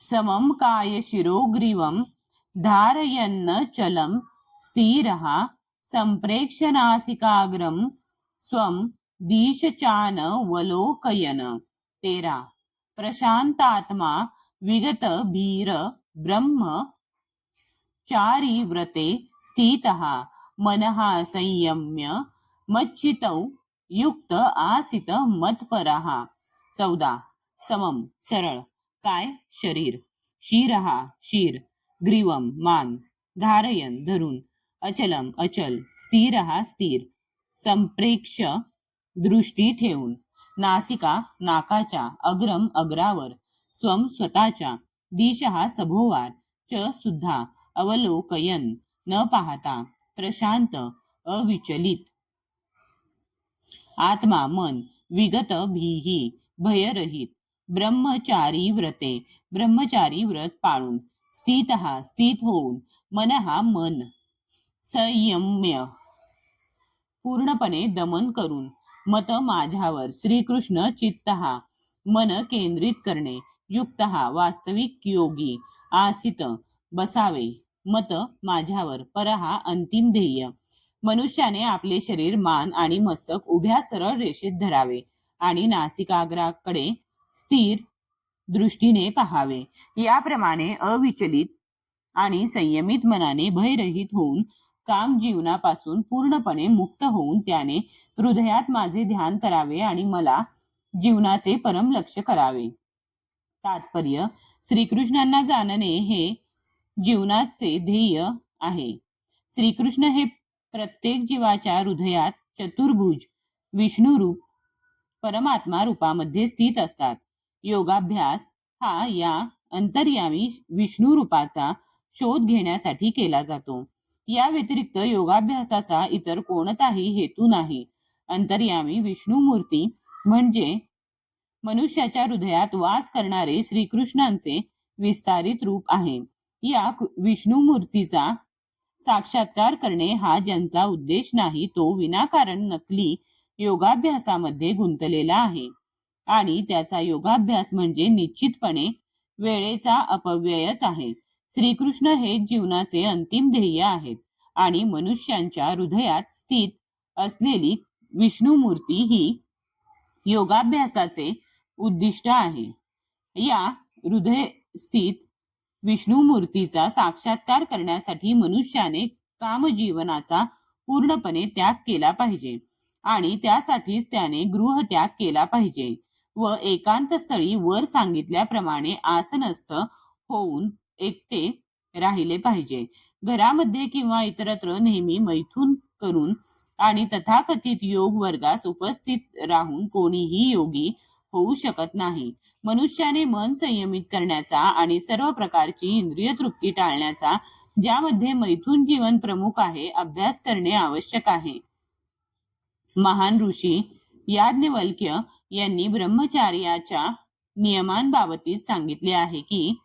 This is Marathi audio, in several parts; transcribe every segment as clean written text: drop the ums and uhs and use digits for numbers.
समं कायशिरोग्रीवं धारयन्न चलं स्थिरः संप्रेक्ष्य नासिकाग्रं स्वं दिशचानवलोकयन्। 13. प्रशांतात्मा विगत भीर ब्रह्म चारी व्रते स्थितः मनः संयम्य मच्चितौ युक्त आसित मत्परः। 14. समम सरळ, काय शरीर, शिरहा शिर, ग्रीवम मान, धारयन धरून, अचलम अचल, स्थिरहा स्थिर, संप्रेक्ष दृष्टी ठेवून, नासिका नाकाच्या, अग्रम अग्रावर, स्वम स्वतःच्या, दिशहा सभोवार, च सुद्धा, अवलोकयन न पाहता, प्रशांत अविचलित, आत्मा मन, विगत भीही भयरहित, ब्रह्मचारी व्रते ब्रह्मचारी व्रत पाळून, स्थितहा स्थित होऊन, मनहा मन, संयम्य पूर्णपणे दमन करून, मत माझ्यावर श्रीकृष्ण चित्तहा मन केंद्रित करणे, युक्तहा वास्तविक योगी, आसित बसावे, मत माझ्यावर, परहा अंतिम ध्येय, मनुष्याने आपले शरीर मान आणि मस्तक उभ्या सरळ रेषेत धरावे आणि नासिकाग्राकडे स्थिर दृष्टीने पहावे. याप्रमाणे अविचलित आणि संयमित मनाने भयरहित होऊन काम जीवनापासून पूर्णपणे मुक्त होऊन त्याने हृदयात माझे ध्यान करावे आणि मला जीवनाचे परम लक्ष्य करावे. तात्पर्य: श्रीकृष्णांना जाणणे हे जीवनाचे ध्येय आहे. श्रीकृष्ण हे प्रत्येक जीवाच्या हृदयात चतुर्भुज विष्णू रूप परमात्मा रूपामध्ये स्थित असतात. योगाभ्यास हा या अंतर्यामी विष्णू रूपाचा शोध घेण्यासाठी केला जातो. या व्यतिरिक्त योगाभ्यासाचा इतर कोणताही हेतू नाही. अंतर्यामी विष्णू मूर्ती म्हणजे मनुष्याच्या हृदयात वास करणारे श्रीकृष्णांचे विस्तारित रूप आहे. या विष्णू मूर्तीचा साक्षात्कार करणे हा ज्यांचा उद्देश नाही तो विनाकारण नकली योगाभ्यासामध्ये गुंतलेला आहे आणि त्याचा योगाभ्यास म्हणजे निश्चितपणे वेळेचा अपव्ययच आहे. श्रीकृष्ण हे जीवनाचे अंतिम ध्येय आहेत आणि मनुष्यांच्या हृदयात स्थित असलेली विष्णू मूर्ती ही योगाभ्यासाचे उद्दिष्ट आहे. या हृदय स्थित विष्णू मूर्तीचा साक्षात्कार करण्यासाठी मनुष्याने कामजीवनाचा पूर्णपणे त्याग केला पाहिजे आणि त्यासाठीच त्याने गृहत्याग केला पाहिजे व एकांत स्थळी वर सांगितल्याप्रमाणे आसनस्थ होऊन एकटे राहिले पाहिजे. घरामध्ये किंवा इतरत्र नेहमी मैथून करून आणि तथाकथित योग वर्गास उपस्थित राहून कोणीही योगी होऊ शकत नाही. मनुष्याने मन संयमित करण्याचा आणि सर्व प्रकारची इंद्रिय तृप्ती टाळण्याचा, ज्यामध्ये मैथून जीवन प्रमुख आहे, अभ्यास करणे आवश्यक आहे. महान ऋषी याज्ञवल्क्य यांनी ब्रह्मचार्याच्या नियमांबाबतीत सांगितले आहे की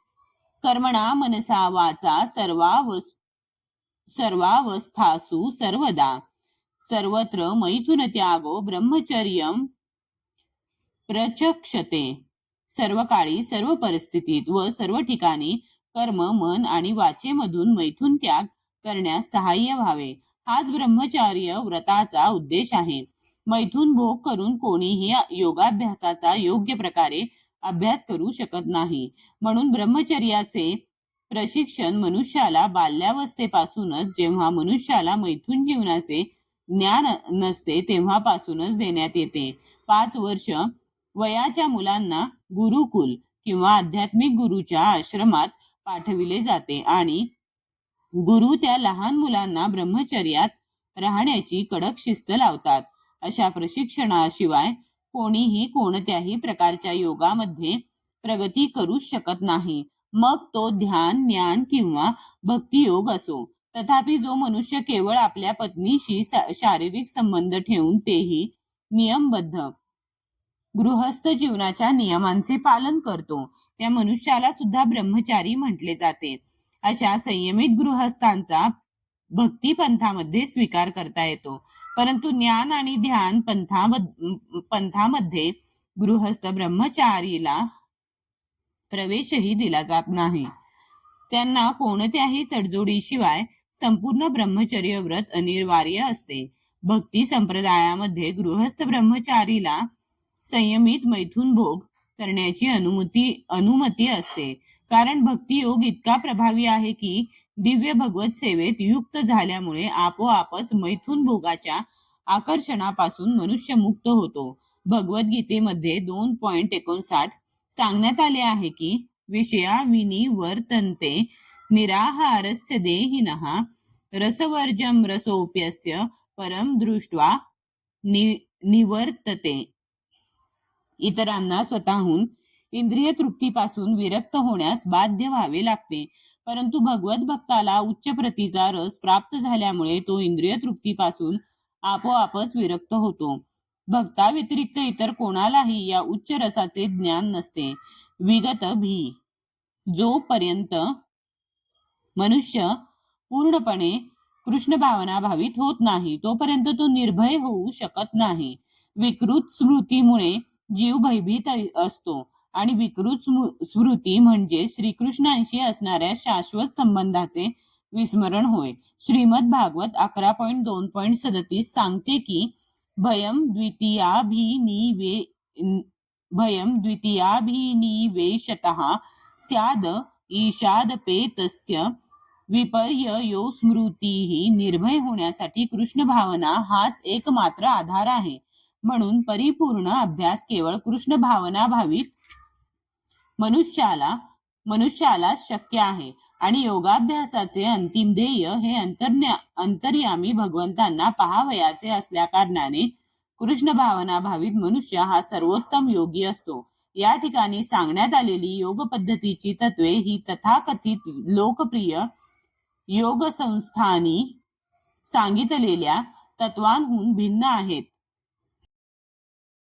कर्मणा मनसा वाचा सर्वावस्थासु सर्वदा सर्वत्र मैथुन त्यागो ब्रह्मचर्यम प्रचक्षते. सर्व काळी सर्व परिस्थितीत व सर्व ठिकाणी कर्म मन आणि वाचेमधून मैथुन त्याग करण्यास सहाय्य व्हावे, हाच ब्रह्मचर्य व्रताचा उद्देश आहे. मैथून भोग करून कोणीही योगाभ्यासाचा योग्य प्रकारे अभ्यास करू शकत नाही. म्हणून ब्रह्मचर्याचे प्रशिक्षण मनुष्याला बाल्यावस्थेपासूनच, जेव्हा मनुष्याला मैथून जीवनाचे ज्ञान नसते तेव्हापासूनच देण्यात येते. 5 वर्ष वयाच्या मुलांना गुरुकुल किंवा आध्यात्मिक गुरुच्या आश्रमात पाठविले जाते आणि गुरु त्या लहान मुलांना ब्रह्मचर्यात राहण्याची कडक शिस्त लावतात. अशा प्रशिक्षणाशिवाय कोणीही कोणत्याही प्रकारच्या योगामध्ये प्रगती करू शकत नाही, मग तो ध्यान ज्ञान किंवा भक्तियोग असो. तथापि जो मनुष्य केवळ आपल्या पत्नीशी शारीरिक संबंध ठेवून तेही नियमबद्ध गृहस्थ जीवनाच्या नियमांचे पालन करतो त्या मनुष्याला सुद्धा ब्रह्मचारी म्हटले जाते. अशा संयमित गृहस्थांचा भक्ती पंथामध्ये स्वीकार करता येतो. परंतु ज्ञान आणि ध्यान पंथामध्ये गृहस्थ ब्रह्मचारीला प्रवेशही दिला जात नाही. त्यांना कोणत्याही तडजोडीशिवाय संपूर्ण ब्रह्मचर्य व्रत अनिवार्य असते. भक्ती संप्रदायामध्ये गृहस्थ ब्रह्मचारीला संयमित मैथुन भोग करण्याची अनुमती असते. कारण भक्ती योग इतका प्रभावी आहे की दिव्य भगवत सेवेत युक्त झाल्यामुळे आपोआपच मैथुन भोगाच्या आकर्षणापासून मनुष्य मुक्त होतो. भगवद्गीतेमध्ये 2.59 सांगण्यात आले आहे की विषया विनिवर्तन्ते निराहारस्य देहिनः रसवर्जम रसोप्यस्य परम दृष्ट्वा निवर्तते. इतरांना स्वतःहून इंद्रिय तृप्तीपासून विरक्त होण्यास बाध्य व्हावे लागते. परंतु भगवत भक्ताला उच्च प्रतीचा रस प्राप्त झाल्यामुळे तो इंद्रिय तृप्तीपासून आपोआपच विरक्त होतो. भक्ता व्यतिरिक्त इतर कोणालाही या उच्च रसाचे ज्ञान नसते. विगत भी जोपर्यंत मनुष्य पूर्णपणे कृष्ण भावना भावित होत नाही तोपर्यंत तो निर्भय होऊ शकत नाही. विकृत स्मृतीमुळे जीव भयभीत असतो आणि विकृत स्मृती म्हणजे श्रीकृष्णांशी असणाऱ्या शाश्वत संबंधाचे विस्मरण होय. श्रीमद भागवत 11.2.37 सांगते की भयम द्वितीयाभिनिवेशतः स्याद ईषादपेतस्य विपर्ययो स्मृतीही. निर्भय होण्यासाठी कृष्ण भावना हाच एकमात्र आधार आहे. म्हणून परिपूर्ण अभ्यास केवळ कृष्ण भावना भावित मनुष्याला शक्य आहे आणि योगाभ्यासाचे अंतिम ध्येय हे अंतर्यामी भगवंतांना पाहावयाचे असल्या कारणाने कृष्ण भावना भावित मनुष्य हा सर्वोत्तम योगी असतो. या ठिकाणी सांगण्यात आलेली योग पद्धतीची तत्वे ही तथाकथित लोकप्रिय योग संस्थांनी सांगितलेल्या तत्वांहून भिन्न आहेत.